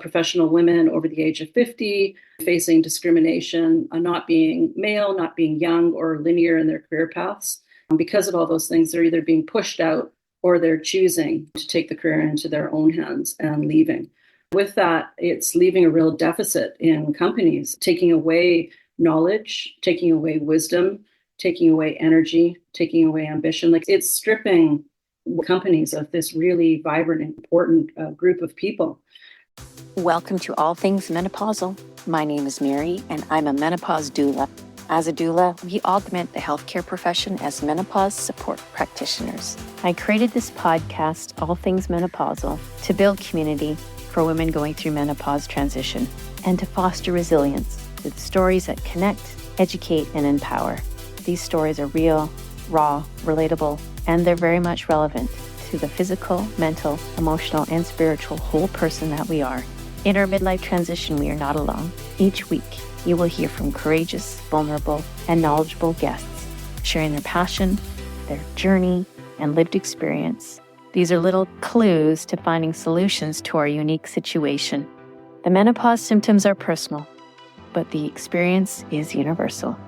professional women over the age of 50 facing discrimination, not being male, not being young or linear in their career paths. Because of all those things, they're either being pushed out or they're choosing to take the career into their own hands and leaving. With that, it's leaving a real deficit in companies, taking away knowledge, taking away wisdom, taking away energy, taking away ambition. Like, it's stripping companies of this really vibrant, important group of people. Welcome to All Things Menopausal. My name is Mary, and I'm a menopause doula. As a doula, we augment the healthcare profession as menopause support practitioners. I created this podcast, All Things Menopausal, to build community for women going through menopause transition and to foster resilience with stories that connect, educate, and empower. These stories are real, raw, relatable, and they're very much relevant to the physical, mental, emotional, and spiritual whole person that we are. In our midlife transition, we are not alone. Each week, you will hear from courageous, vulnerable, and knowledgeable guests, sharing their passion, their journey, and lived experience. These are little clues to finding solutions to our unique situation. The menopause symptoms are personal, but the experience is universal.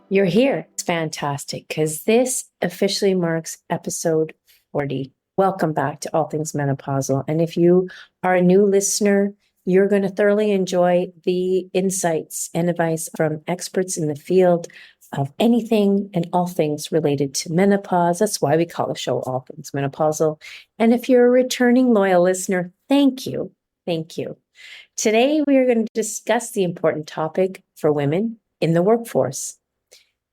You're here. It's fantastic because this officially marks episode 40. Welcome back to All Things Menopausal. And if you are a new listener, you're going to thoroughly enjoy the insights and advice from experts in the field of anything and all things related to menopause. That's why we call the show All Things Menopausal. And if you're a returning loyal listener, thank you. Thank you. Today, we are going to discuss the important topic for women in the workforce.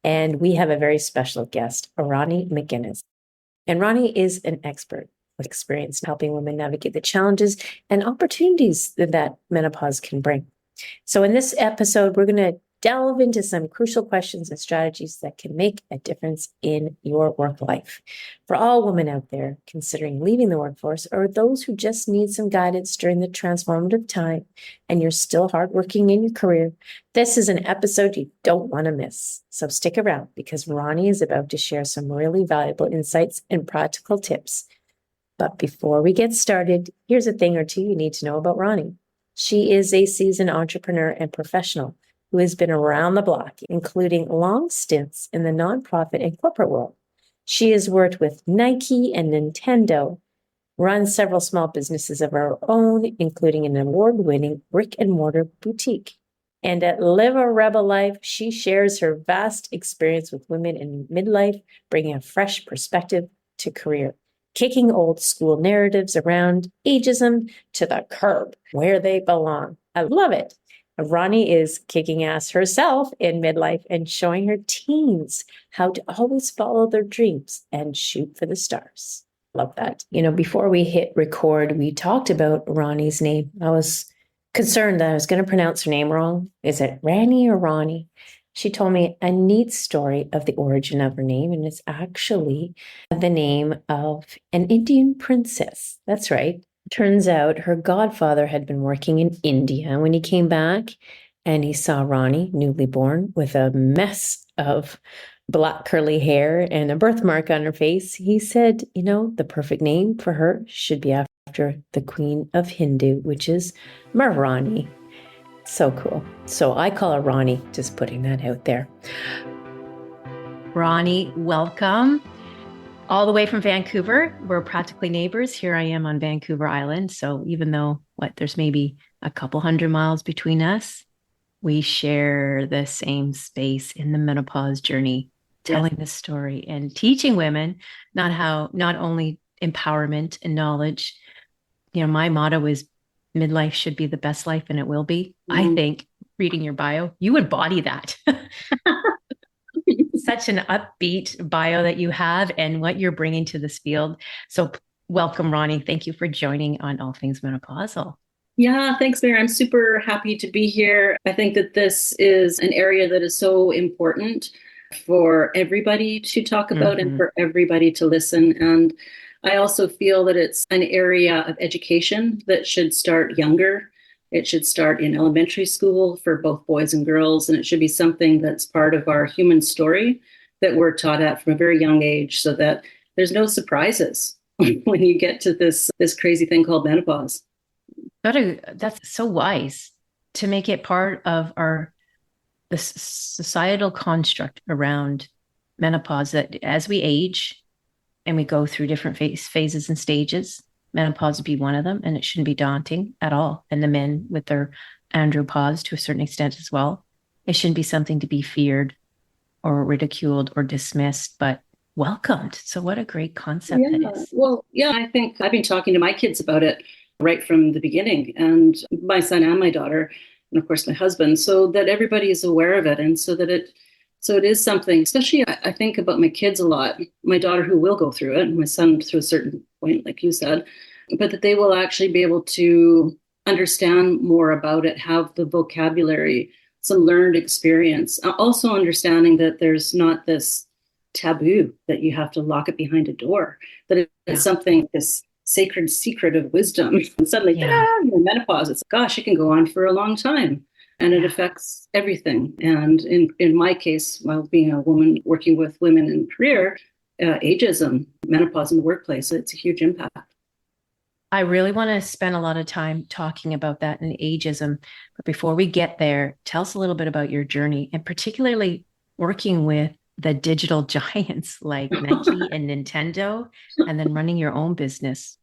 And we have a very special guest, Rani MacInnes. And Rani is an expert with experience in helping women navigate the challenges and opportunities that menopause can bring. So in this episode, we're going to delve into some crucial questions and strategies that can make a difference in your work life. For all women out there considering leaving the workforce, or those who just need some guidance during the transformative time and you're still hardworking in your career, this is an episode you don't want to miss. So stick around because Rani is about to share some really valuable insights and practical tips. But before we get started, here's a thing or two you need to know about Rani. She is a seasoned entrepreneur and professional who has been around the block, including long stints in the nonprofit and corporate world. She has worked with Nike and Nintendo, run several small businesses of her own, including an award-winning brick-and-mortar boutique. And at Live a Rebel Life, she shares her vast experience with women in midlife, bringing a fresh perspective to career, kicking old school narratives around ageism to the curb where they belong. I love it. Rani is kicking ass herself in midlife and showing her teens how to always follow their dreams and shoot for the stars. Love that. You know, before we hit record, we talked about Rani's name. I was concerned that I was going to pronounce her name wrong. Is it Rani or Rani? She told me a neat story of the origin of her name, and it's actually the name of an Indian princess. That's right. Turns out her godfather had been working in India when he came back and he saw Rani, newly born, with a mess of black curly hair and a birthmark on her face. He said, you know, the perfect name for her should be after the queen of Hindu, which is Maharani. So cool. So I call her Rani, just putting that out there. Rani, welcome. All the way from Vancouver. We're practically neighbors. Here I am on Vancouver Island. So even though there's maybe a couple 100 miles between us, we share the same space in the menopause journey, telling this story and teaching women not only empowerment and knowledge. You know, my motto is midlife should be the best life, and it will be. Mm-hmm. I think reading your bio, you embody that. Such an upbeat bio that you have and what you're bringing to this field. So welcome, Rani. Thank you for joining on All Things Menopausal. Yeah, thanks, Mary. I'm super happy to be here. I think that this is an area that is so important for everybody to talk about and for everybody to listen. And I also feel that it's an area of education that should start younger. It should start in elementary school for both boys and girls, and it should be something that's part of our human story that we're taught at from a very young age so that there's no surprises when you get to this crazy thing called menopause. That's so wise to make it part of the societal construct around menopause, that as we age and we go through different phases and stages, menopause would be one of them, and it shouldn't be daunting at all. And the men with their andropause to a certain extent as well, it shouldn't be something to be feared or ridiculed or dismissed, but welcomed. So what a great concept that is. Well, yeah, I think I've been talking to my kids about it right from the beginning, and my son and my daughter, and of course my husband, so that everybody is aware of it, and so it is something. Especially, I think about my kids a lot. My daughter, who will go through it, and my son through a certain point, like you said, but that they will actually be able to understand more about it, have the vocabulary, some learned experience. Also understanding that there's not this taboo that you have to lock it behind a door, that it's something, this sacred secret of wisdom. And suddenly, menopause, it's, gosh, it can go on for a long time. And it affects everything. And in my case, while being a woman working with women in career, ageism, menopause in the workplace, it's a huge impact. I really want to spend a lot of time talking about that and ageism. But before we get there, tell us a little bit about your journey, and particularly working with the digital giants like Nike and Nintendo, and then running your own business.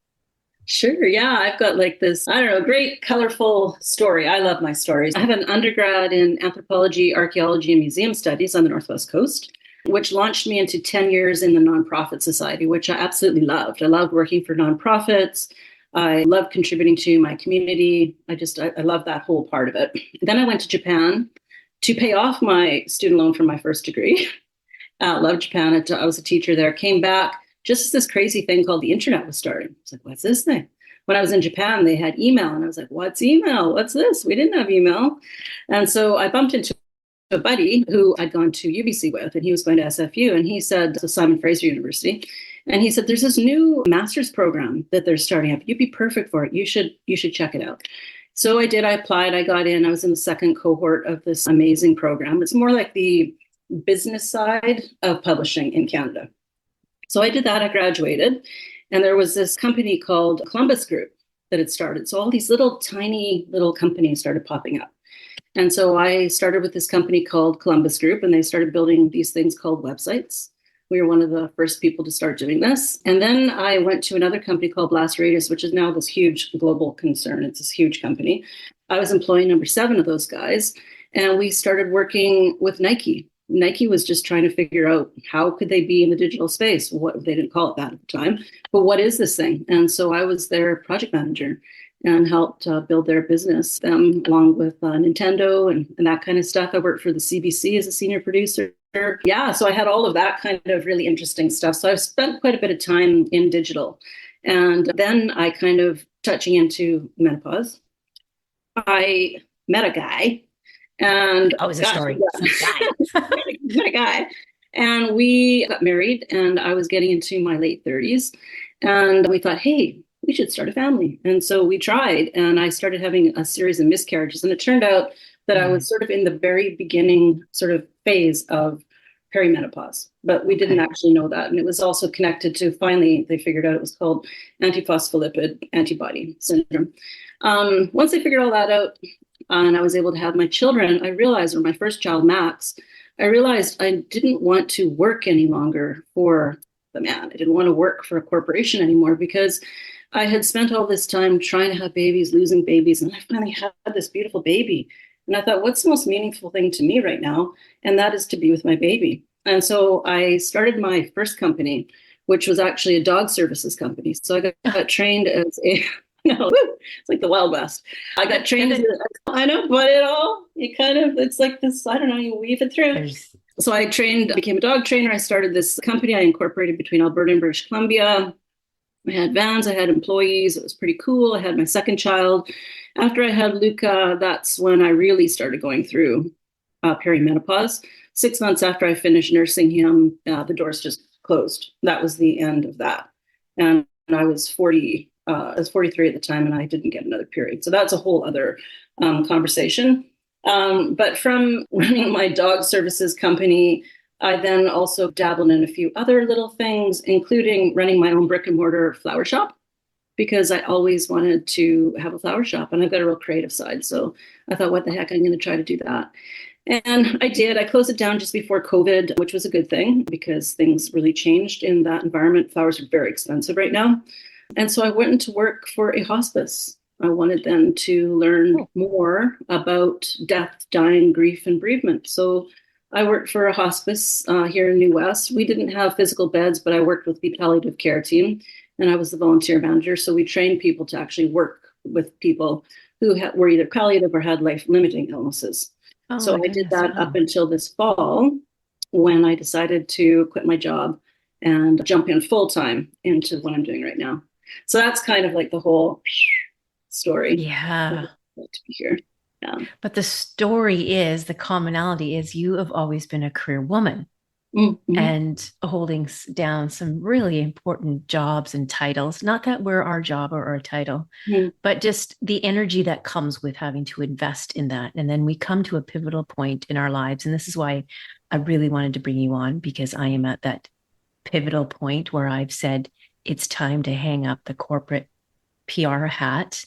Sure. Yeah. I've got like this, I don't know, great, colorful story. I love my stories. I have an undergrad in anthropology, archaeology, and museum studies on the Northwest Coast, which launched me into 10 years in the nonprofit society, which I absolutely loved. I loved working for nonprofits. I love contributing to my community. I love that whole part of it. Then I went to Japan to pay off my student loan for my first degree. Loved Japan. I was a teacher there. Came back just as this crazy thing called the internet was starting. I was like, what's this thing? When I was in Japan, they had email. And I was like, what's email? What's this? We didn't have email. And so I bumped into a buddy who I'd gone to UBC with, and he was going to SFU. And he said, so Simon Fraser University. And he said, there's this new master's program that they're starting up. You'd be perfect for it. You should check it out. So I did. I applied. I got in. I was in the second cohort of this amazing program. It's more like the business side of publishing in Canada. So I did that. I graduated, and there was this company called Columbus Group that had started. So all these tiny little companies started popping up. And so I started with this company called Columbus Group, and they started building these things called websites. We were one of the first people to start doing this. And then I went to another company called Blast Radius, which is now this huge global concern. It's this huge company. I was employee number 7 of those guys, and we started working with Nike. Nike was just trying to figure out how could they be in the digital space. What, they didn't call it that at the time, but what is this thing? And so I was their project manager and helped build their business, along with Nintendo and that kind of stuff. I worked for the CBC as a senior producer. Yeah, so I had all of that kind of really interesting stuff. So I've spent quite a bit of time in digital. And then I kind of touching into menopause. I met a guy. And always a story. My guy. And we got married, and I was getting into my late 30s. And we thought, hey, we should start a family. And so we tried, and I started having a series of miscarriages. And it turned out that I was sort of in the very beginning sort of phase of perimenopause, but we didn't actually know that. And it was also connected to, finally, they figured out it was called antiphospholipid antibody syndrome. Once they figured all that out, and I was able to have my children, I realized, or my first child, Max, I realized I didn't want to work any longer for the man. I didn't want to work for a corporation anymore, because I had spent all this time trying to have babies, losing babies, and I finally had this beautiful baby. And I thought, what's the most meaningful thing to me right now? And that is to be with my baby. And so I started my first company, which was actually a dog services company. So I got trained as a, it's like the Wild West. I got trained as I know, but it's like this, I don't know, you weave it through. So I became a dog trainer. I started this company. I incorporated between Alberta and British Columbia. I had vans, I had employees. It was pretty cool. I had my second child. After I had Luca, that's when I really started going through perimenopause. 6 months after I finished nursing him, the doors just closed. That was the end of that. And I was 40. I was 43 at the time, and I didn't get another period. So that's a whole other conversation. But from running my dog services company, I then also dabbled in a few other little things, including running my own brick and mortar flower shop. because I always wanted to have a flower shop, and I've got a real creative side. So I thought, what the heck, I'm going to try to do that. And I did. I closed it down just before COVID, which was a good thing because things really changed in that environment. Flowers are very expensive right now. And so I went into work for a hospice. I wanted them to learn more about death, dying, grief, and bereavement. So I worked for a hospice here in New West. We didn't have physical beds, but I worked with the palliative care team, and I was the volunteer manager. So we trained people to actually work with people who were either palliative or had life-limiting illnesses. So I did that up until this fall, when I decided to quit my job and jump in full-time into what I'm doing right now. So that's kind of like the whole story. Yeah. To be here. Yeah. But the story is, the commonality is, you have always been a career woman and holding down some really important jobs and titles. Not that we're our job or our title, but just the energy that comes with having to invest in that. And then we come to a pivotal point in our lives. And this is why I really wanted to bring you on, because I am at that pivotal point where I've said, it's time to hang up the corporate PR hat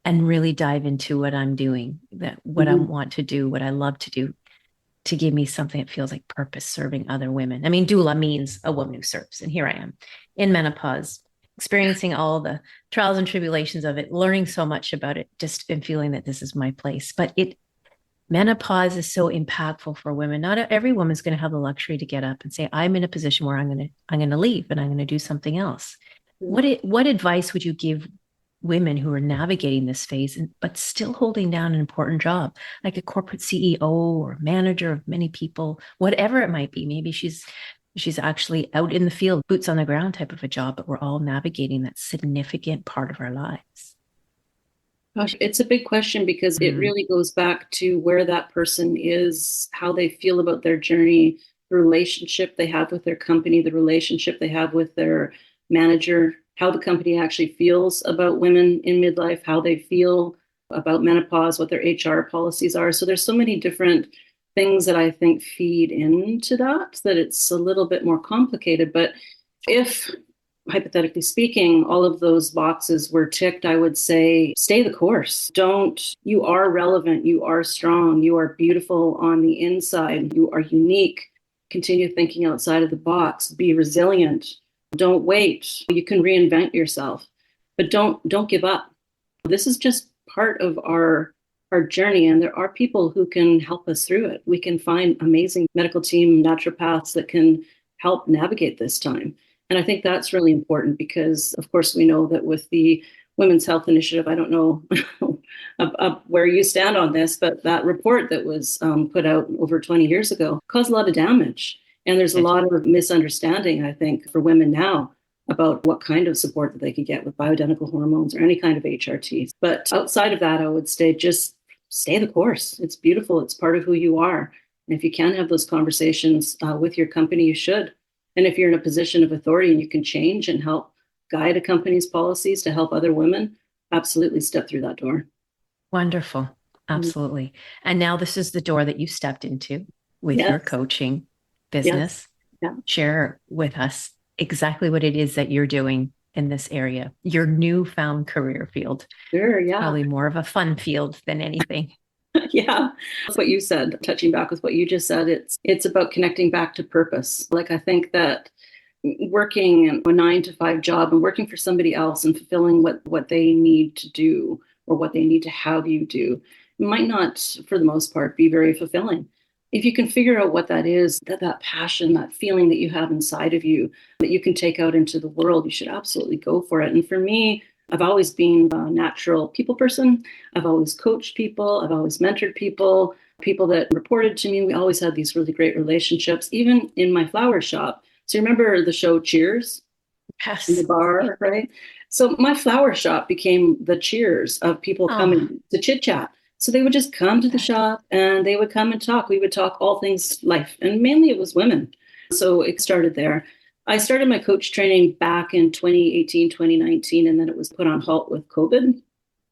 and really dive into what I'm doing, what I want to do, what I love to do, to give me something that feels like purpose, serving other women. I mean, doula means a woman who serves. And here I am in menopause, experiencing all the trials and tribulations of it, learning so much about it, just and feeling that this is my place. But menopause is so impactful for women. Not every woman's going to have the luxury to get up and say, I'm in a position where I'm going to leave and I'm going to do something else. What advice would you give women who are navigating this phase, but still holding down an important job, like a corporate CEO or manager of many people, whatever it might be? Maybe she's actually out in the field, boots on the ground type of a job, but we're all navigating that significant part of our lives. Gosh, it's a big question, because it really goes back to where that person is, how they feel about their journey, the relationship they have with their company, the relationship they have with their manager, how the company actually feels about women in midlife, how they feel about menopause, what their HR policies are. So there's so many different things that I think feed into that it's a little bit more complicated. But if, hypothetically speaking, all of those boxes were ticked, I would say, stay the course. You are relevant, you are strong, you are beautiful on the inside, you are unique. Continue thinking outside of the box, be resilient. Don't wait. You can reinvent yourself, but don't give up. This is just part of our journey, and there are people who can help us through it. We can find amazing medical team, naturopaths that can help navigate this time. And I think that's really important, because, of course, we know that with the Women's Health Initiative, I don't know where you stand on this, but that report that was put out over 20 years ago caused a lot of damage. And there's a lot of misunderstanding, I think, for women now about what kind of support that they could get with bioidentical hormones or any kind of HRT. But outside of that, I would say just stay the course. It's beautiful. It's part of who you are. And if you can have those conversations with your company, you should. And if you're in a position of authority and you can change and help guide a company's policies to help other women, absolutely step through that door. Wonderful. Absolutely. And now this is the door that you stepped into with your coaching business. Yeah. Share with us exactly what it is that you're doing in this area, your newfound career field. Sure, yeah. Probably more of a fun field than anything. Yeah, that's what you said. Touching back with what you just said, it's about connecting back to purpose. Like, I think that working a 9-to-5 job and working for somebody else and fulfilling what they need to do or what they need to have you do might not, for the most part, be very fulfilling. If you can figure out what that is, that passion, that feeling that you have inside of you that you can take out into the world, you should absolutely go for it. And for me, I've always been a natural people person. I've always coached people. I've always mentored people that reported to me. We always had these really great relationships, even in my flower shop. So you remember the show Cheers? Yes. In the bar, right? So my flower shop became the cheers of people coming to chit chat. So they would just come to the shop and they would come and talk. We would talk all things life, and mainly it was women. So it started there. I started my coach training back in 2018, 2019, and then it was put on halt with COVID.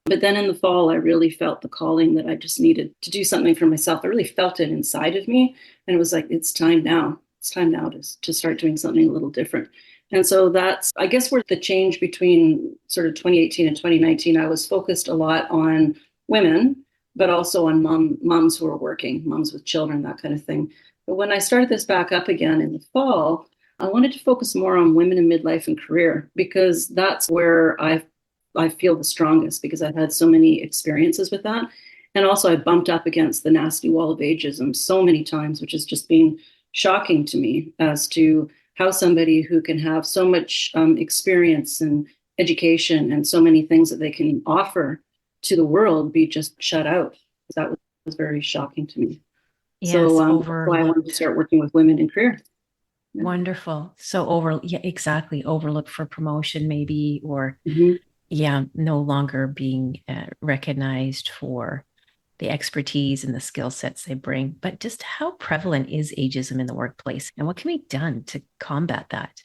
But then in the fall, I really felt the calling that I just needed to do something for myself. I really felt it inside of me. And it was like, it's time now. It's time now to start doing something a little different. And so that's, I guess, where the change between sort of 2018 and 2019, I was focused a lot on women, but also on moms who are working, moms with children, that kind of thing. But when I started this back up again in the fall, I wanted to focus more on women in midlife and career, because that's where I feel the strongest, because I've had so many experiences with that. And also I bumped up against the nasty wall of ageism so many times, which has just been shocking to me as to how somebody who can have so much experience and education and so many things that they can offer to the world be just shut out. That was very shocking to me. Yes, so why I wanted to start working with women in career. Yeah. Wonderful. So exactly. Overlooked for promotion maybe, or no longer being recognized for the expertise and the skill sets they bring. But just how prevalent is ageism in the workplace, and what can be done to combat that?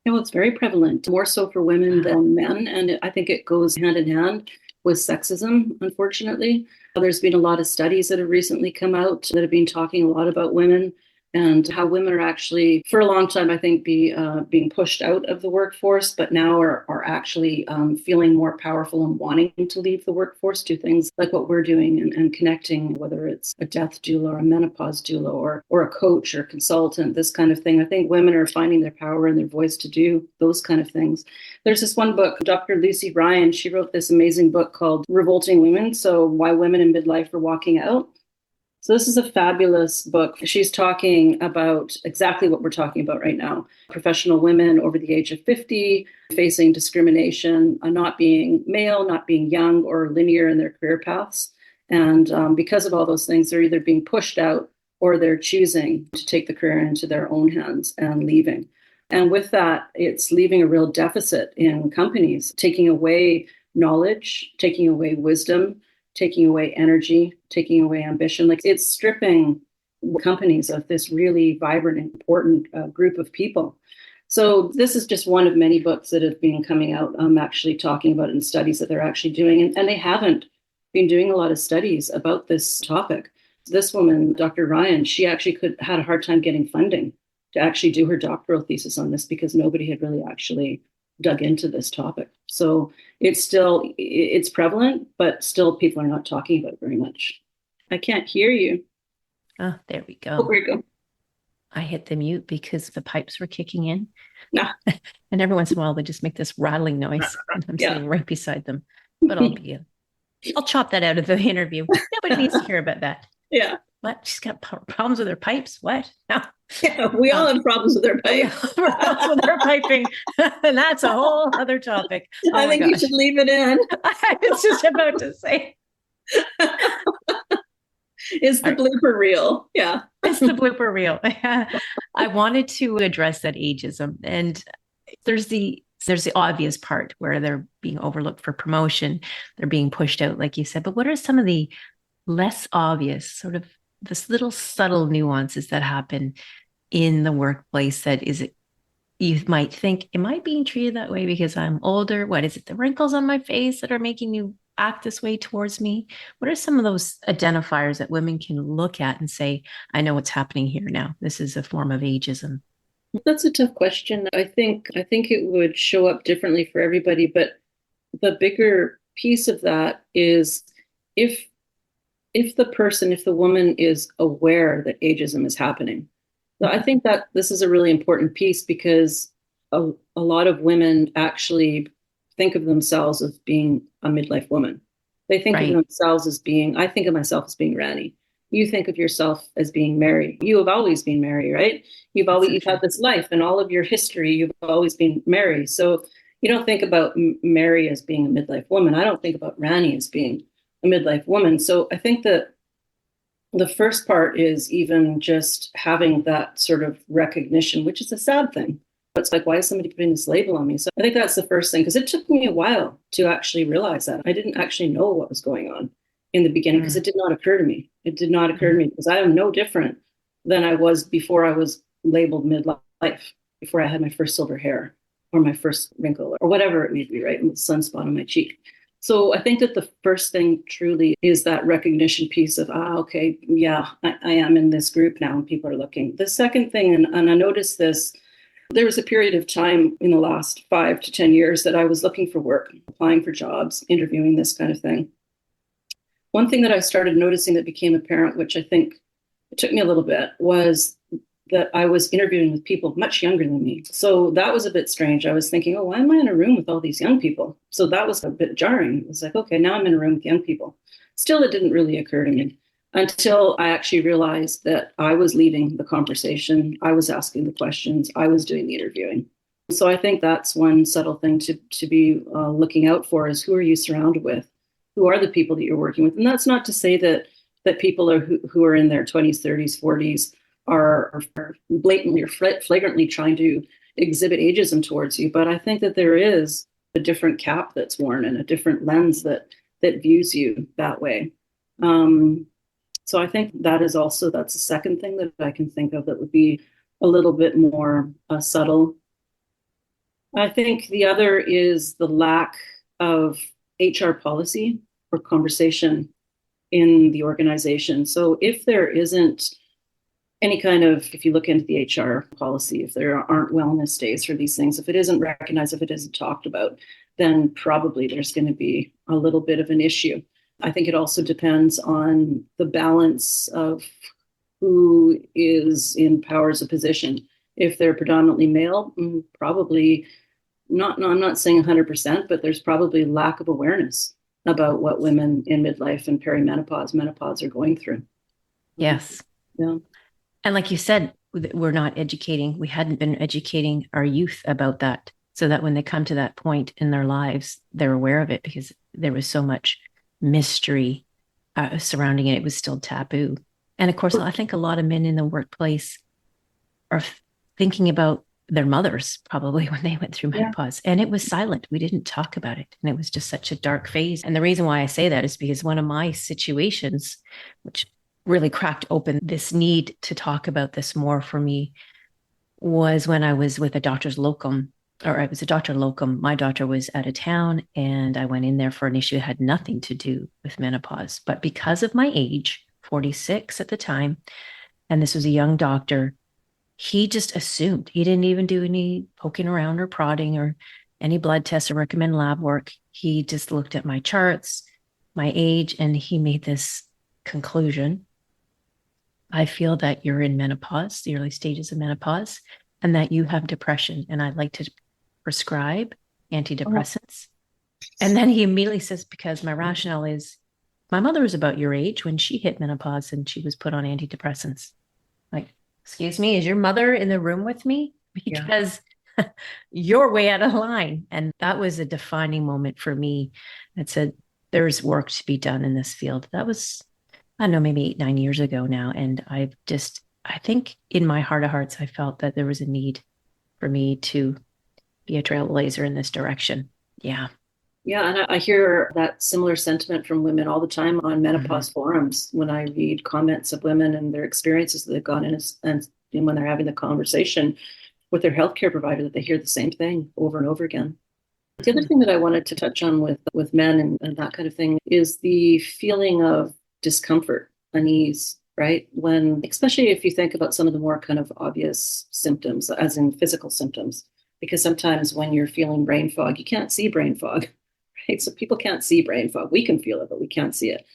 It's very prevalent, more so for women than men. And I think it goes hand in hand with sexism, unfortunately. There's been a lot of studies that have recently come out that have been talking a lot about women and how women are actually, for a long time, I think, being pushed out of the workforce, but now are actually feeling more powerful and wanting to leave the workforce, do things like what we're doing and connecting, whether it's a death doula or a menopause doula or a coach or consultant, this kind of thing. I think women are finding their power and their voice to do those kind of things. There's this one book, Dr. Lucy Bryan, she wrote this amazing book called Revolting Women, so Why Women in Midlife Are Walking Out. So this is a fabulous book. She's talking about exactly what we're talking about right now. Professional women over the age of 50 facing discrimination, not being male, not being young or linear in their career paths. And because of all those things, they're either being pushed out or they're choosing to take the career into their own hands and leaving. And with that, it's leaving a real deficit in companies, taking away knowledge, taking away wisdom, taking away energy, taking away ambition. Like, it's stripping companies of this really vibrant, important group of people. So this is just one of many books that have been coming out, actually talking about it in studies that they're actually doing. And they haven't been doing a lot of studies about this topic. This woman, Dr. Ryan, she actually had a hard time getting funding to actually do her doctoral thesis on this, because nobody had really actually dug into this topic. So it's prevalent, but still people are not talking about it very much. I can't hear you. Oh, there we go. Oh, there you go. I hit the mute because the pipes were kicking in. Nah. And every once in a while they just make this rattling noise. And I'm sitting right beside them. But I'll chop that out of the interview. Nobody needs to hear about that. Yeah. What? She's got problems with her pipes? What? No. Yeah, we all have problems with our pipes. Problems with our piping. And that's a whole other topic. Oh, I think you should leave it in. I was just about to say. It's the blooper reel. Yeah. It's the blooper reel. I wanted to address that ageism. And there's the obvious part where they're being overlooked for promotion. They're being pushed out, like you said. But what are some of the less obvious, sort of this little subtle nuances that happen in the workplace that you might think, am I being treated that way because I'm older? What is it? The wrinkles on my face that are making you act this way towards me? What are some of those identifiers that women can look at and say, I know what's happening here now. This is a form of ageism. That's a tough question. I think it would show up differently for everybody, but the bigger piece of that is if the woman is aware that ageism is happening. So I think that this is a really important piece, because a lot of women actually think of themselves as being a midlife woman. They think of themselves as I think of myself as being Rani. You think of yourself as being Mary. You have always been Mary, right? You've had this life, and all of your history, you've always been Mary. So you don't think about Mary as being a midlife woman. I don't think about Rani as being a midlife woman. So I think that the first part is even just having that sort of recognition, which is a sad thing. It's like, why is somebody putting this label on me? So I think that's the first thing, because it took me a while to actually realize that. I didn't actually know what was going on in the beginning, because it did not occur to me. It did not occur to me, because I am no different than I was before I was labeled midlife, before I had my first silver hair or my first wrinkle or whatever it may be, right? And the sunspot on my cheek. So I think that the first thing truly is that recognition piece of, okay, yeah, I am in this group now and people are looking. The second thing, and I noticed this There was a period of time in the last 5 to 10 years that I was looking for work, applying for jobs, interviewing, this kind of thing. One thing that I started noticing that became apparent, which I think it took me a little bit, was that I was interviewing with people much younger than me. So that was a bit strange. I was thinking, oh, why am I in a room with all these young people? So that was a bit jarring. It was like, okay, now I'm in a room with young people. Still, it didn't really occur to me until I actually realized that I was leading the conversation. I was asking the questions. I was doing the interviewing. So I think that's one subtle thing to be looking out for is who are you surrounded with? Who are the people that you're working with? And that's not to say that people are who are in their 20s, 30s, 40s are blatantly or flagrantly trying to exhibit ageism towards you. But I think that there is a different cap that's worn and a different lens that views you that way. So I think that's a second thing that I can think of that would be a little bit more subtle. I think the other is the lack of HR policy or conversation in the organization. So if there isn't any kind of, if you look into the HR policy, if there aren't wellness days for these things, if it isn't recognized, if it isn't talked about, then probably there's going to be a little bit of an issue. I think it also depends on the balance of who is in powers of position. If they're predominantly male, probably not, no, I'm not saying 100%, but there's probably lack of awareness about what women in midlife and perimenopause, menopause are going through. Yes. Yeah. And like you said, we hadn't been educating our youth about that, so that when they come to that point in their lives, they're aware of it, because there was so much mystery surrounding it. It was still taboo. And of course, I think a lot of men in the workplace are thinking about their mothers probably when they went through menopause. And it was silent. We didn't talk about it. And it was just such a dark phase. And the reason why I say that is because one of my situations, which really cracked open this need to talk about this more for me, was when I was with a doctor's locum, or I was a doctor locum. My doctor was out of town and I went in there for an issue that had nothing to do with menopause. But because of my age, 46 at the time, and this was a young doctor, he just assumed. He didn't even do any poking around or prodding or any blood tests or recommend lab work. He just looked at my charts, my age, and he made this conclusion. I feel that you're in menopause, the early stages of menopause, and that you have depression, and I'd like to prescribe antidepressants. And then he immediately says, because my rationale is, my mother was about your age when she hit menopause and she was put on antidepressants. Like, excuse me, is your mother in the room with me? Because you're way out of line. And that was a defining moment for me that said, there's work to be done in this field. That was, I don't know, maybe 8-9 years ago now. And I think in my heart of hearts, I felt that there was a need for me to be a trailblazer in this direction. Yeah. Yeah, and I hear that similar sentiment from women all the time on menopause forums when I read comments of women and their experiences that they've gone in, and when they're having the conversation with their healthcare provider, that they hear the same thing over and over again. The other thing that I wanted to touch on with men and that kind of thing is the feeling of discomfort, unease, right? When, especially if you think about some of the more kind of obvious symptoms, as in physical symptoms, because sometimes when you're feeling brain fog, you can't see brain fog. Right? So people can't see brain fog. We can feel it, but we can't see it.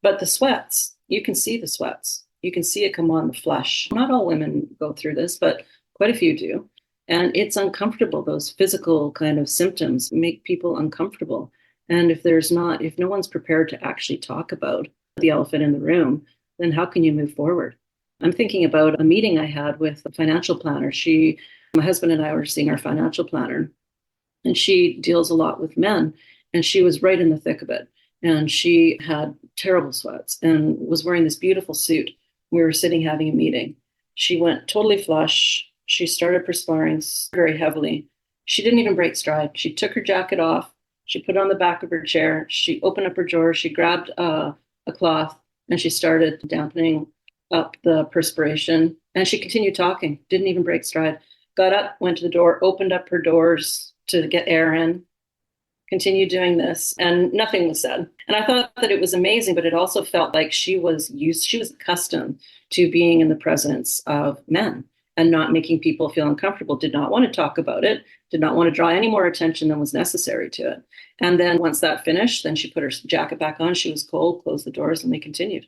But the sweats, you can see the sweats. You can see it come on the flesh. Not all women go through this, but quite a few do. And it's uncomfortable. Those physical kind of symptoms make people uncomfortable. And if no one's prepared to actually talk about the elephant in the room, then how can you move forward? I'm thinking about a meeting I had with a financial planner. My husband and I were seeing our financial planner, and she deals a lot with men. And she was right in the thick of it. And she had terrible sweats and was wearing this beautiful suit. We were sitting having a meeting. She went totally flush. She started perspiring very heavily. She didn't even break stride. She took her jacket off. She put it on the back of her chair. She opened up her drawer. She grabbed a cloth and she started dampening up the perspiration. And she continued talking, didn't even break stride. Got up, went to the door, opened up her doors to get air in, continued doing this, and nothing was said. And I thought that it was amazing, but it also felt like she was accustomed to being in the presence of men and not making people feel uncomfortable, did not want to talk about it, did not want to draw any more attention than was necessary to it. And then once that finished, then she put her jacket back on. She was cold, closed the doors, and we continued.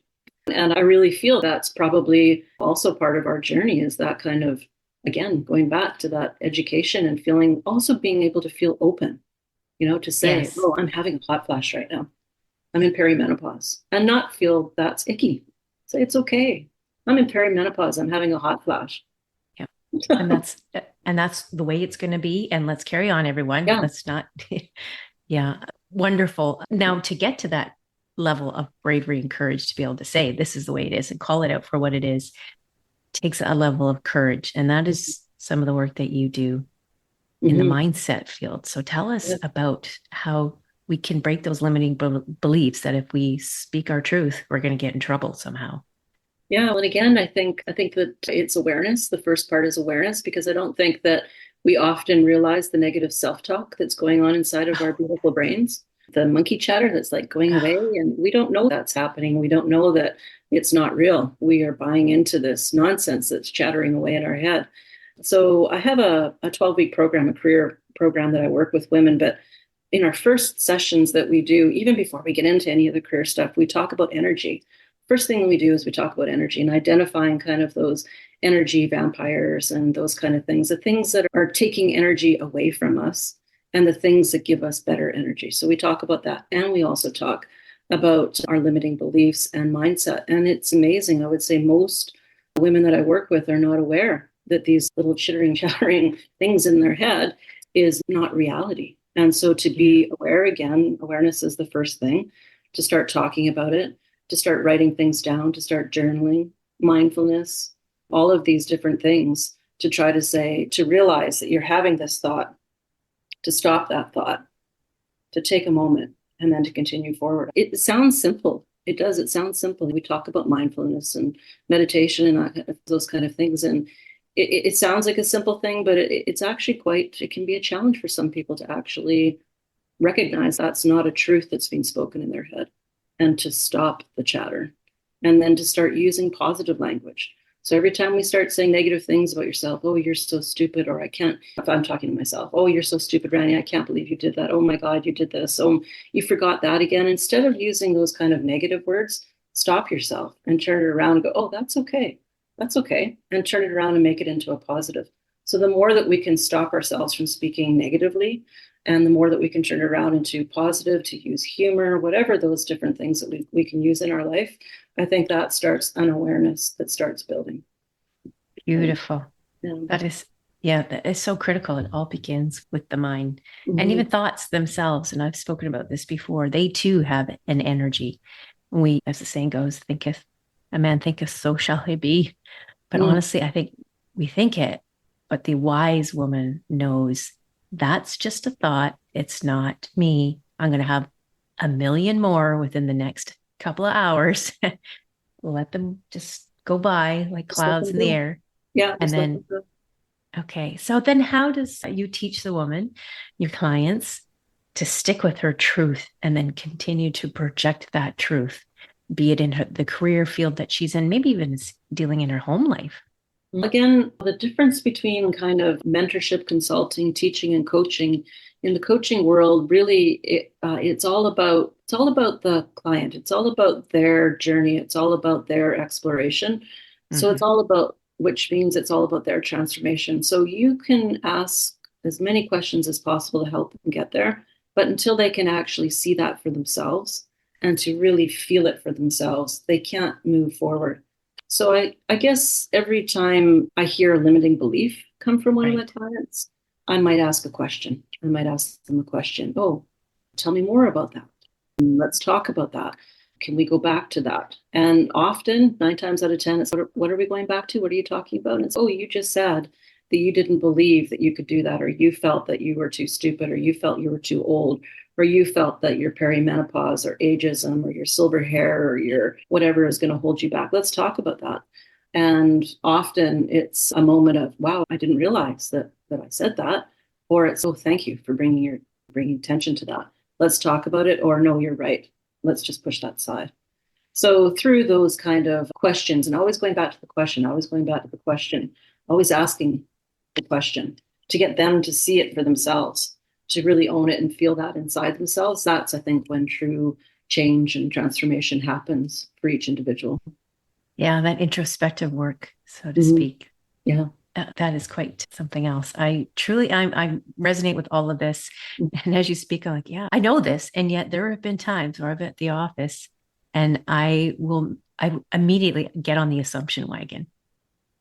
And I really feel that's probably also part of our journey, is that kind of, again, going back to that education and feeling, also being able to feel open, to say, Yes. oh, I'm having a hot flash right now. I'm in perimenopause, and not feel that's icky. Say, it's okay. I'm in perimenopause. I'm having a hot flash. Yeah. And that's the way it's going to be. And let's carry on, everyone. Yeah. Let's not. Yeah. Wonderful. Now, to get to that level of bravery and courage to be able to say, this is the way it is, and call it out for what it is, takes a level of courage. And that is some of the work that you do in the mindset field. So tell us about how we can break those limiting beliefs that if we speak our truth, we're going to get in trouble somehow. Yeah. Well, and again, I think that it's awareness. The first part is awareness, because I don't think that we often realize the negative self-talk that's going on inside of our beautiful brains, the monkey chatter that's like going away. And we don't know that's happening. We don't know that it's not real. We are buying into this nonsense that's chattering away in our head. So I have a 12-week program, a career program that I work with women, but in our first sessions that we do, even before we get into any of the career stuff, we talk about energy. First thing we do is we talk about energy and identifying kind of those energy vampires and those kind of things, the things that are taking energy away from us and the things that give us better energy. So we talk about that. And we also talk about our limiting beliefs and mindset. And it's amazing. I would say most women that I work with are not aware that these little chittering, chattering things in their head is not reality. And so to be aware, again, awareness is the first thing, to start talking about it, to start writing things down, to start journaling, mindfulness, all of these different things, to try to say, to realize that you're having this thought, to stop that thought, to take a moment, and then to continue forward. It sounds simple. It does. It sounds simple. We talk about mindfulness and meditation and those kind of things. And it sounds like a simple thing, but it's actually it can be a challenge for some people to actually recognize that's not a truth that's being spoken in their head, and to stop the chatter, and then to start using positive language. So every time we start saying negative things about yourself, oh, you're so stupid, or I can't, if I'm talking to myself, oh, you're so stupid, Rani, I can't believe you did that. Oh my God, you did this. Oh, you forgot that again. Instead of using those kind of negative words, stop yourself and turn it around and go, oh, that's okay. That's okay. And turn it around and make it into a positive. So the more that we can stop ourselves from speaking negatively, and the more that we can turn it around into positive, to use humor, whatever those different things that we can use in our life, I think that starts an awareness that starts building. Beautiful. That is so critical. It all begins with the mind. And even thoughts themselves. And I've spoken about this before. They too have an energy. We, as the saying goes, a man thinketh, so shall he be. But honestly, I think we think it, but the wise woman knows that's just a thought. It's not me. I'm going to have a million more within the next couple of hours. Let them just go by like clouds in the air. Yeah. And then, okay. So then how does you teach the woman, your clients, to stick with her truth and then continue to project that truth, be it in the career field that she's in, maybe even dealing in her home life? Again, the difference between kind of mentorship, consulting, teaching, and coaching, in the coaching world, really, it's all about the client. It's all about their journey. It's all about their exploration. So it's all about, which means it's all about their transformation. So you can ask as many questions as possible to help them get there, but until they can actually see that for themselves and to really feel it for themselves, they can't move forward. So I guess every time I hear a limiting belief come from one of my clients, I might ask a question. I might ask them a question. Oh, tell me more about that. Let's talk about that. Can we go back to that? And often, 9 times out of 10, it's what are we going back to? What are you talking about? And it's, oh, you just said that you didn't believe that you could do that, or you felt that you were too stupid, or you felt you were too old, or you felt that your perimenopause or ageism or your silver hair or your whatever is going to hold you back. Let's talk about that. And often it's a moment of, wow, I didn't realize that I said that. Or it's, oh, thank you for bringing attention to that. Let's talk about it. Or no, you're right. Let's just push that aside. So through those kind of questions, and always going back to the question, always asking the question to get them to see it for themselves, to really own it and feel that inside themselves. That's, I think, when true change and transformation happens for each individual. Yeah, that introspective work, so to Mhm. speak. Yeah. That is quite something else. I resonate with all of this. And as you speak, I'm like, yeah, I know this. And yet there have been times where I've been at the office and I immediately get on the assumption wagon.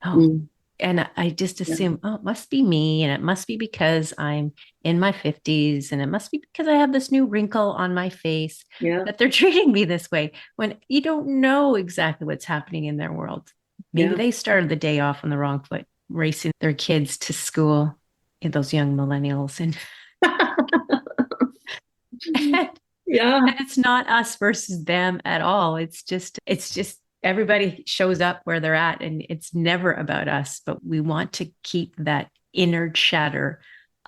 Oh, Mm. and I just Yeah. assume, oh, it must be me. And it must be because I'm in my 50s. And it must be because I have this new wrinkle on my face Yeah. that they're treating me this way, when you don't know exactly what's happening in their world. Maybe Yeah. they started the day off on the wrong foot, racing their kids to school, those young millennials. And, and Yeah. it's not us versus them at all. It's just everybody shows up where they're at, and it's never about us, but we want to keep that inner chatter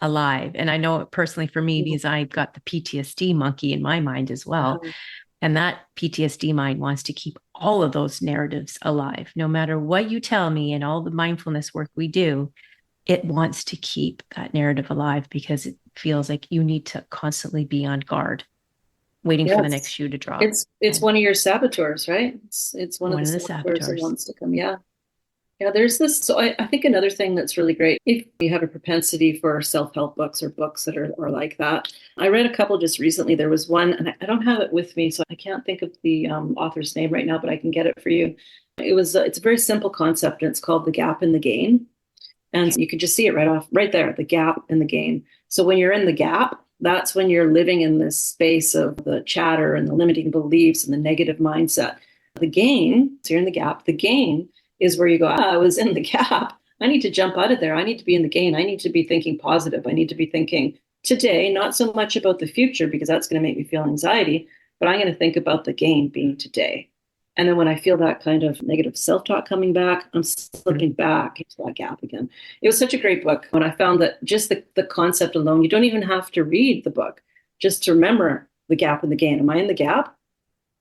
alive. And I know personally for me, because I've got the PTSD monkey in my mind as well. And that PTSD mind wants to keep all of those narratives alive. No matter what you tell me and all the mindfulness work we do, it wants to keep that narrative alive because it feels like you need to constantly be on guard, waiting for the next shoe to drop. It's one of your saboteurs, right? It's one of the saboteurs that wants to come. Yeah. Yeah, there's this. So I think another thing that's really great, if you have a propensity for self-help books or books that are like that. I read a couple just recently. There was one, and I don't have it with me, so I can't think of the author's name right now, but I can get it for you. It's a very simple concept, and it's called The Gap in the Gain. And you can just see it right there, the gap in the gain. So when you're in the gap, that's when you're living in this space of the chatter and the limiting beliefs and the negative mindset. The gain, so you're in the gap, the gain is where you go, I was in the gap. I need to jump out of there. I need to be in the gain. I need to be thinking positive. I need to be thinking today, not so much about the future, because that's going to make me feel anxiety, but I'm going to think about the gain being today. And then when I feel that kind of negative self-talk coming back, I'm slipping back into that gap again. It was such a great book. When I found that just the concept alone, you don't even have to read the book, just to remember the gap in the gain. Am I in the gap?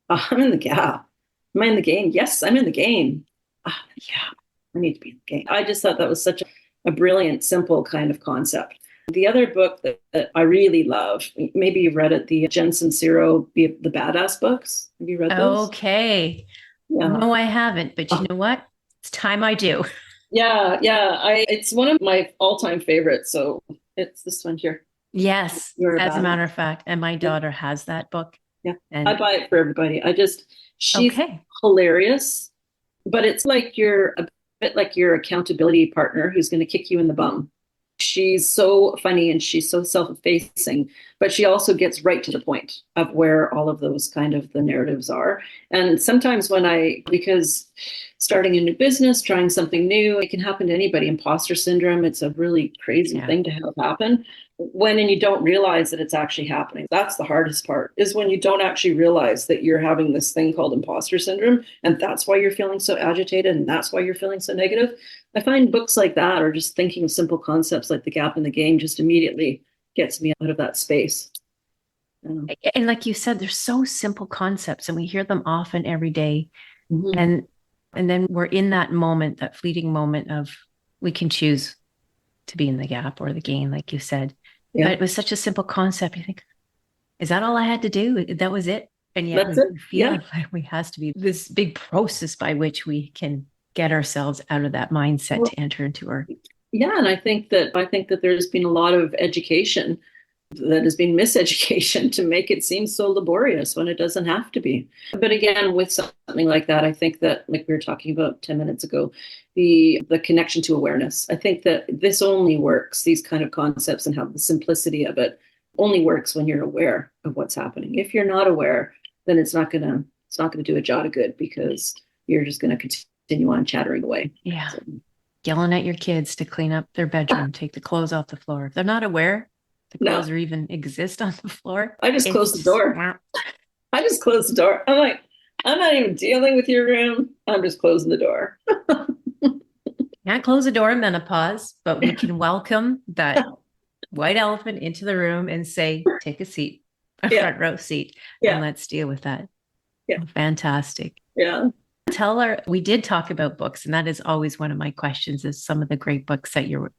Oh, I'm in the gap. Am I in the gain? Yes, I'm in the gain. Yeah, I need to be in the gain. I just thought that was such a brilliant, simple kind of concept. The other book that I really love, maybe you've read it, the Jen Sincero, the Badass books. Have you read those? Okay. Yeah. No, I haven't, but you know what? It's time I do. Yeah. It's one of my all-time favorites. So it's this one here. Yes, as a matter of fact. And my daughter has that book. Yeah. And I buy it for everybody. She's hilarious, but it's like a bit like your accountability partner who's going to kick you in the bum. She's so funny and she's so self-effacing, but she also gets right to the point of where all of those kind of the narratives are. And sometimes because starting a new business, trying something new, it can happen to anybody. Imposter syndrome, it's a really crazy thing to have happen. And you don't realize that it's actually happening. That's the hardest part, is when you don't actually realize that you're having this thing called imposter syndrome. And that's why you're feeling so agitated. And that's why you're feeling so negative. I find books like that, or just thinking of simple concepts like The Gap in the Game, just immediately gets me out of that space. And like you said, they're so simple concepts and we hear them often every day. Mm-hmm. And then we're in that moment, that fleeting moment of we can choose to be in the gap or the gain, like you said. Yeah. But it was such a simple concept. You think, is that all I had to do? That was it? And yet we feel like it has to be this big process by which we can get ourselves out of that mindset to enter into our. Yeah. And I think that there's been a lot of education that has been miseducation to make it seem so laborious when it doesn't have to be. But again, with something like that, I think that, like we were talking about 10 minutes ago, the connection to awareness, I think that this only works, these kind of concepts and how the simplicity of it only works when you're aware of what's happening. If you're not aware, then it's not gonna do a jot of good, because you're just going to continue on chattering away. Yeah. So, yelling at your kids to clean up their bedroom, take the clothes off the floor. If they're not aware the clothes or even exist on the floor. I just close the door. I just close the door. I'm like, I'm not even dealing with your room. I'm just closing the door. Can't close the door in menopause, but we can welcome that white elephant into the room and say, take a seat, a front row seat, and let's deal with that. Yeah. Fantastic. Yeah. we did talk about books, and that is always one of my questions, is some of the great books that you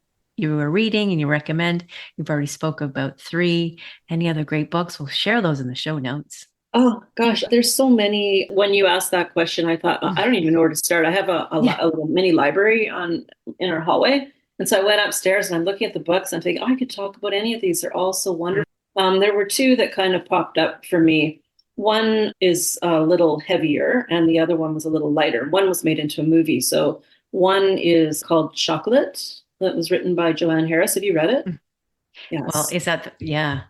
were reading and you recommend. You've already spoke about 3. Any other great books? We'll share those in the show notes. Oh gosh, there's so many. When you asked that question, I thought, I don't even know where to start. I have a little mini library in our hallway. And so I went upstairs and I'm looking at the books and I'm thinking, I could talk about any of these. They're all so wonderful. There were 2 that kind of popped up for me. One is a little heavier and the other one was a little lighter. One was made into a movie. So one is called Chocolat, that was written by Joanne Harris. Have you read it? Yes. Well, is that, yeah.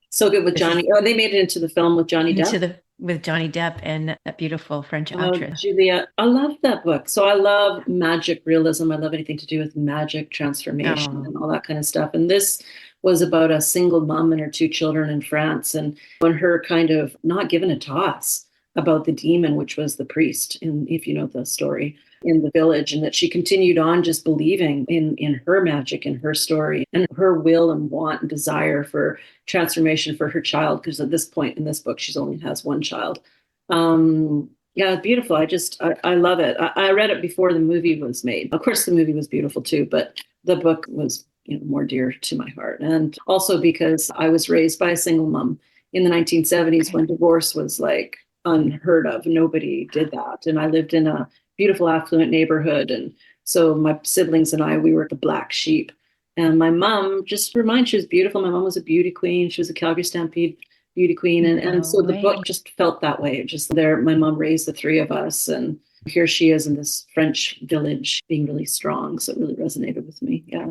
So good with Johnny. They made it into the film with Johnny Depp. With Johnny Depp and that beautiful French actress. Julia, I love that book. So I love magic realism. I love anything to do with magic transformation and all that kind of stuff. And this was about a single mom and her 2 children in France, and her kind of not given a toss about the demon, which was the priest, if you know the story, in the village, and that she continued on just believing in her magic and her story and her will and want and desire for transformation for her child, because at this point in this book she only has 1 child. Yeah, beautiful. I love it. I read it before the movie was made. Of course the movie was beautiful too, but the book was more dear to my heart. And also because I was raised by a single mom in the 1970s when divorce was like unheard of. Nobody did that. And I lived in a beautiful affluent neighborhood. And so my siblings and I, we were the black sheep. And my mom, just for mine, she was beautiful. My mom was a beauty queen. She was a Calgary Stampede beauty queen. And so the book just felt that way. Just there, my mom raised the 3 of us. And here she is in this French village being really strong. So it really resonated with me. Yeah.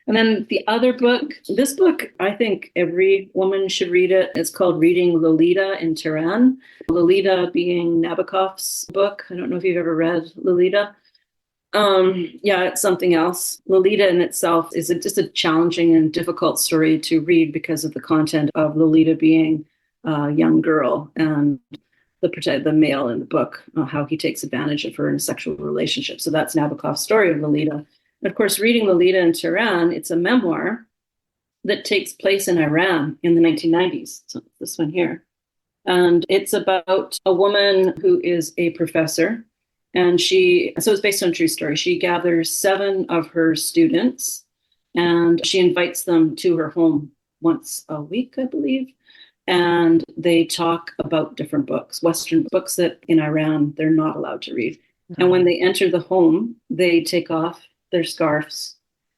And then the other book, this book, I think every woman should read it. It's called Reading Lolita in Tehran. Lolita being Nabokov's book. I don't know if you've ever read Lolita. Yeah, it's something else. Lolita in itself is just a challenging and difficult story to read because of the content of Lolita being a young girl and the male in the book, how he takes advantage of her in a sexual relationship. So that's Nabokov's story of Lolita. And of course, Reading Lolita in Tehran, it's a memoir that takes place in Iran in the 1990s. So this one here. And it's about a woman who is a professor. And so it's based on a true story. She gathers 7 of her students and she invites them to her home once a week, I believe. And they talk about different books, Western books that in Iran, they're not allowed to read. Mm-hmm. And when they enter the home, they take off their scarves,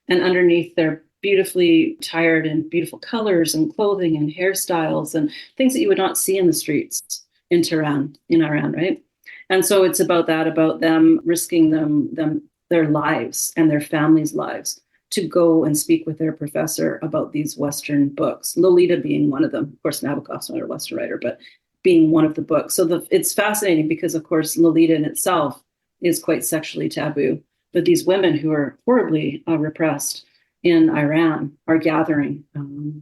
and underneath they're beautifully attired in beautiful colors and clothing and hairstyles and things that you would not see in the streets in Tehran, in Iran, right? And so it's about that, about them risking their lives and their families' lives to go and speak with their professor about these Western books, Lolita being one of them. Of course, Nabokov's not a Western writer, but being one of the books. So it's fascinating because, of course, Lolita in itself is quite sexually taboo. But these women who are horribly repressed in Iran are gathering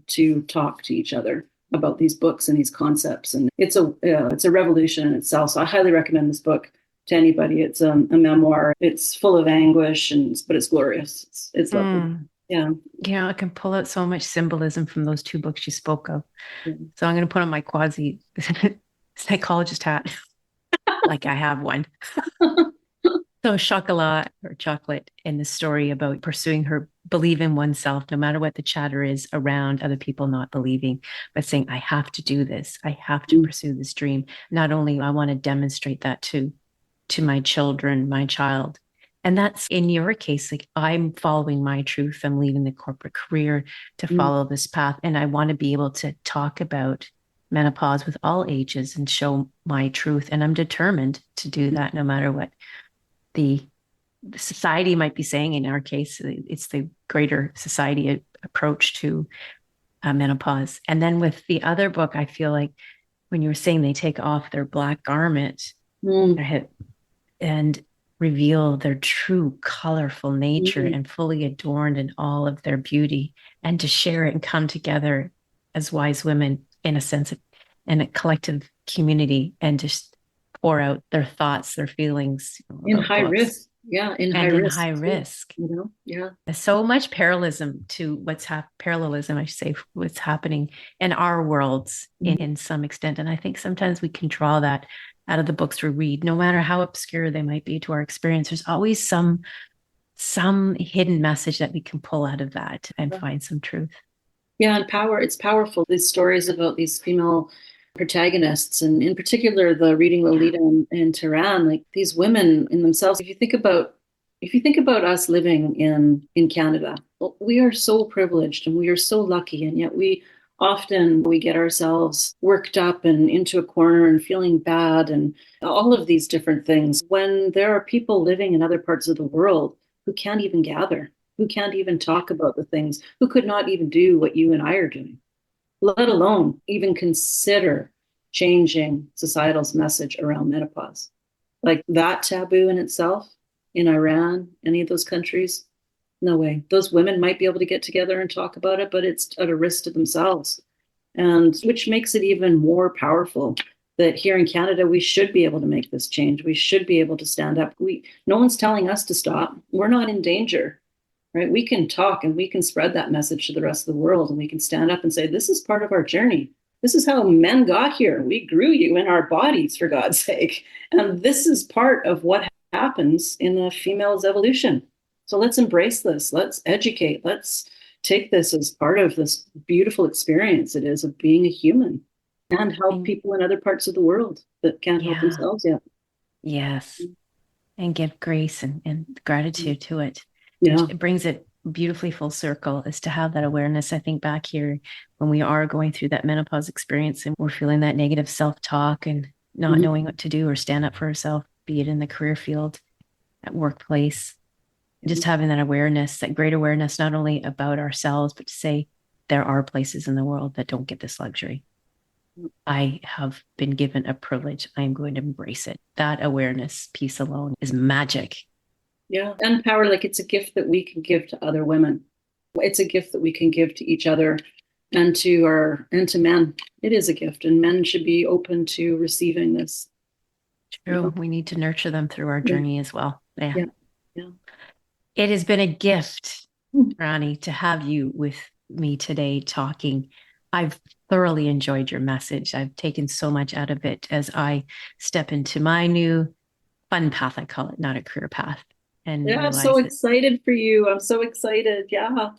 to talk to each other about these books and these concepts. And it's a revolution in itself. So I highly recommend this book to anybody. It's a memoir. It's full of anguish, but it's glorious. It's lovely. Yeah. Yeah, I can pull out so much symbolism from those 2 books you spoke of. Mm. So I'm going to put on my quasi psychologist hat, like I have one. So Chocolat in the story about pursuing her believe in oneself, no matter what the chatter is around other people not believing, but saying, I have to do this. I have to pursue this dream. Not only I want to demonstrate that to my children, my child. And that's in your case, like I'm following my truth. I'm leaving the corporate career to follow this path. And I want to be able to talk about menopause with all ages and show my truth. And I'm determined to do that no matter what the society might be saying. In our case, it's the greater society approach to menopause. And then with the other book, I feel like when you were saying they take off their black garment and reveal their true colorful nature and fully adorned in all of their beauty, and to share it and come together as wise women in a sense of, in a collective community, and just pour out their thoughts, their feelings. In high risk Yeah, in high and in risk high too, risk. Yeah. There's so much parallelism to parallelism, I should say, what's happening in our worlds in some extent. And I think sometimes we can draw that out of the books we read, no matter how obscure they might be to our experience. There's always some hidden message that we can pull out of that and find some truth. Yeah, and it's powerful. These stories about these female protagonists, and in particular, the reading Lolita and Tehran, like these women in themselves. If you think about us living in Canada, well, we are so privileged and we are so lucky, and yet we get ourselves worked up and into a corner and feeling bad and all of these different things when there are people living in other parts of the world who can't even gather, who can't even talk about the things, who could not even do what you and I are doing, let alone even consider changing societal's message around menopause. Like that taboo in itself in Iran, any of those countries, no way. Those women might be able to get together and talk about it, but it's at a risk to themselves. And which makes it even more powerful that here in Canada, we should be able to make this change. We should be able to stand up. No one's telling us to stop. We're not in danger, right? We can talk and we can spread that message to the rest of the world, and we can stand up and say, this is part of our journey. This is how men got here. We grew you in our bodies, for God's sake. And this is part of what happens in a female's evolution. So let's embrace this. Let's educate. Let's take this as part of this beautiful experience it is of being a human, and help people in other parts of the world that can't help themselves yet. Yes. And give grace and gratitude to it. Yeah. It brings it beautifully full circle, is to have that awareness. I think back here when we are going through that menopause experience and we're feeling that negative self-talk and not knowing what to do or stand up for ourselves, be it in the career field, at workplace, just having that awareness, that great awareness, not only about ourselves, but to say there are places in the world that don't get this luxury. I have been given a privilege. I'm going to embrace it. That awareness piece alone is magic. Yeah. And power, like it's a gift that we can give to other women. It's a gift that we can give to each other and to men. It is a gift, and men should be open to receiving this. True. We need to nurture them through our journey as well. Yeah. It has been a gift, Rani, to have you with me today talking. I've thoroughly enjoyed your message. I've taken so much out of it as I step into my new fun path. I call it, not a career path. And I'm so excited for you. I'm so excited. Yeah.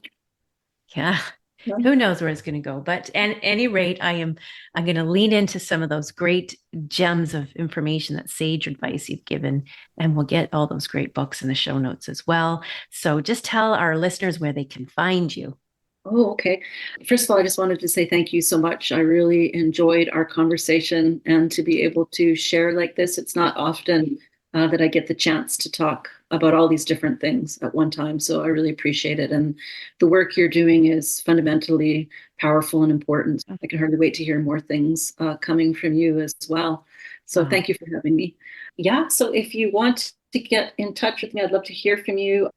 Who knows where it's going to go? But at any rate, I'm going to lean into some of those great gems of information, that sage advice you've given, and we'll get all those great books in the show notes as well. So just tell our listeners where they can find you. Oh, okay. First of all, I just wanted to say thank you so much. I really enjoyed our conversation, and to be able to share like this. It's not often that I get the chance to talk about all these different things at one time. So I really appreciate it. And the work you're doing is fundamentally powerful and important. I can hardly wait to hear more things coming from you as well. So thank you for having me. Yeah. So if you want to get in touch with me, I'd love to hear from you.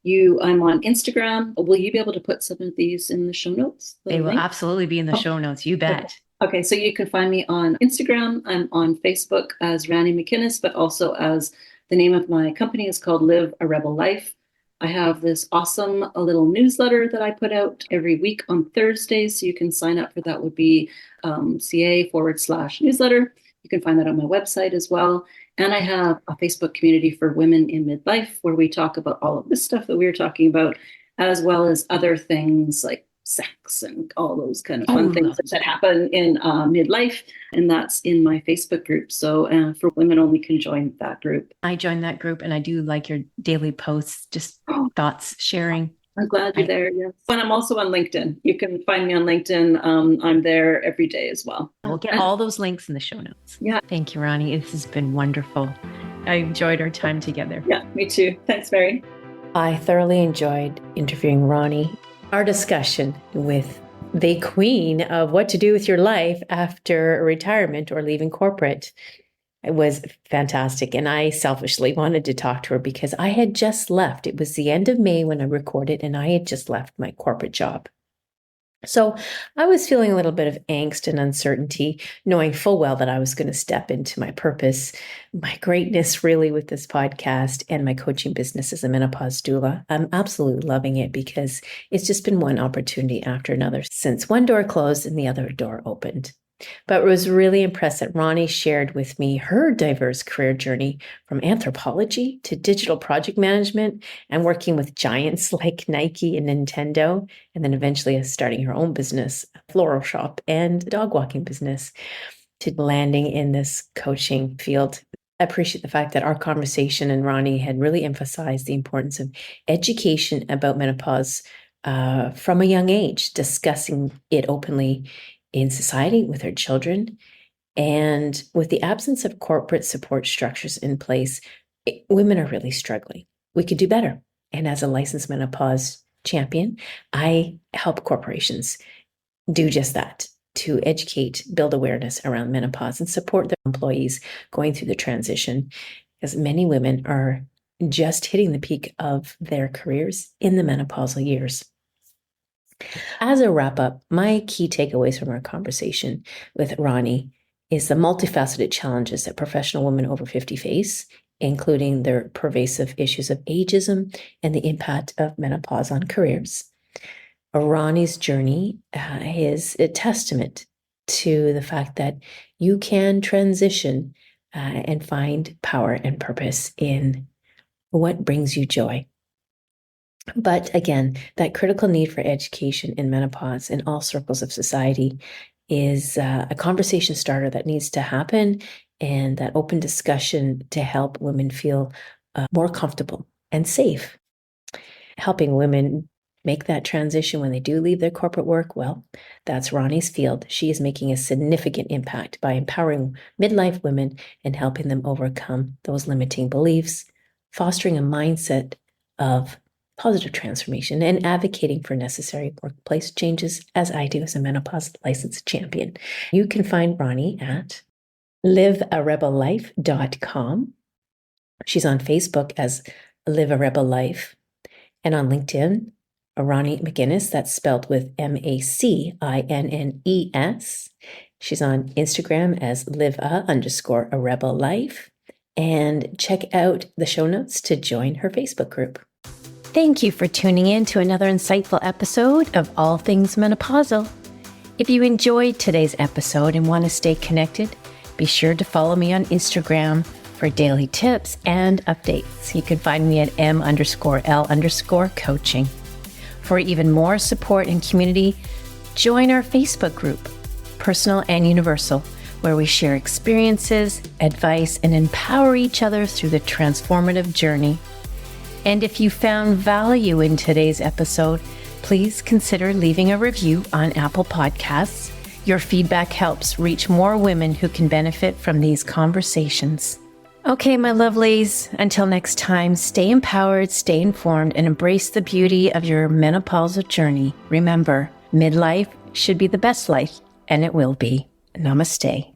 I'm on Instagram. Will you be able to put some of these in the show notes? They will absolutely be in the show notes. You bet. Okay. So you can find me on Instagram. I'm on Facebook as Rani MacInnes, but also as the name of my company is called Live a Rebel Life. I have this awesome little newsletter that I put out every week on Thursdays. So you can sign up for that. Would be CA/newsletter. You can find that on my website as well. And I have a Facebook community for women in midlife where we talk about all of this stuff that we were talking about, as well as other things like sex and all those kind of fun things that happen in midlife. And that's in my Facebook group. So for women only can join that group. I joined that group, and I do like your daily posts, just thoughts sharing. I'm glad you're there. Yes. And I'm also on LinkedIn. You can find me on LinkedIn. I'm there every day as well. We'll get all those links in the show notes. Yeah. Thank you, Rani. This has been wonderful. I enjoyed our time together. Yeah, me too. Thanks, Mary. I thoroughly enjoyed interviewing Rani. Our discussion with the queen of what to do with your life after retirement or leaving corporate. It was fantastic. And I selfishly wanted to talk to her because I had just left. It was the end of May when I recorded, and I had just left my corporate job. So I was feeling a little bit of angst and uncertainty, knowing full well that I was going to step into my purpose, my greatness really with this podcast and my coaching business as a menopause doula. I'm absolutely loving it because it's just been one opportunity after another since one door closed and the other door opened. But was really impressed that Rani shared with me her diverse career journey from anthropology to digital project management and working with giants like Nike and Nintendo, and then eventually starting her own business, a floral shop and dog walking business, to landing in this coaching field. I appreciate the fact that our conversation and Rani had really emphasized the importance of education about menopause from a young age, discussing it openly in society with her children. And with the absence of corporate support structures in place, women are really struggling. We could do better. And as a licensed menopause champion, I help corporations do just that, to educate, build awareness around menopause and support their employees going through the transition, because many women are just hitting the peak of their careers in the menopausal years. As a wrap up, my key takeaways from our conversation with Rani is the multifaceted challenges that professional women over 50 face, including their pervasive issues of ageism and the impact of menopause on careers. Rani's journey is a testament to the fact that you can transition and find power and purpose in what brings you joy. But again, that critical need for education in menopause in all circles of society is a conversation starter that needs to happen, and that open discussion to help women feel more comfortable and safe. Helping women make that transition when they do leave their corporate work, well, that's Rani's field. She is making a significant impact by empowering midlife women and helping them overcome those limiting beliefs, fostering a mindset of positive transformation, and advocating for necessary workplace changes, as I do as a menopause licensed champion. You can find Rani at livearebellife.com. She's on Facebook as Live a Rebel Life, and on LinkedIn, Rani MacInnes, that's spelled with MacInnes. She's on Instagram as live_a_rebel_life, and check out the show notes to join her Facebook group. Thank you for tuning in to another insightful episode of All Things Menopausal. If you enjoyed today's episode and want to stay connected, be sure to follow me on Instagram for daily tips and updates. You can find me at m_l_coaching. For even more support and community, join our Facebook group, Personal and Universal, where we share experiences, advice, and empower each other through the transformative journey. And if you found value in today's episode, please consider leaving a review on Apple Podcasts. Your feedback helps reach more women who can benefit from these conversations. Okay, my lovelies, until next time, stay empowered, stay informed, and embrace the beauty of your menopausal journey. Remember, midlife should be the best life, and it will be. Namaste.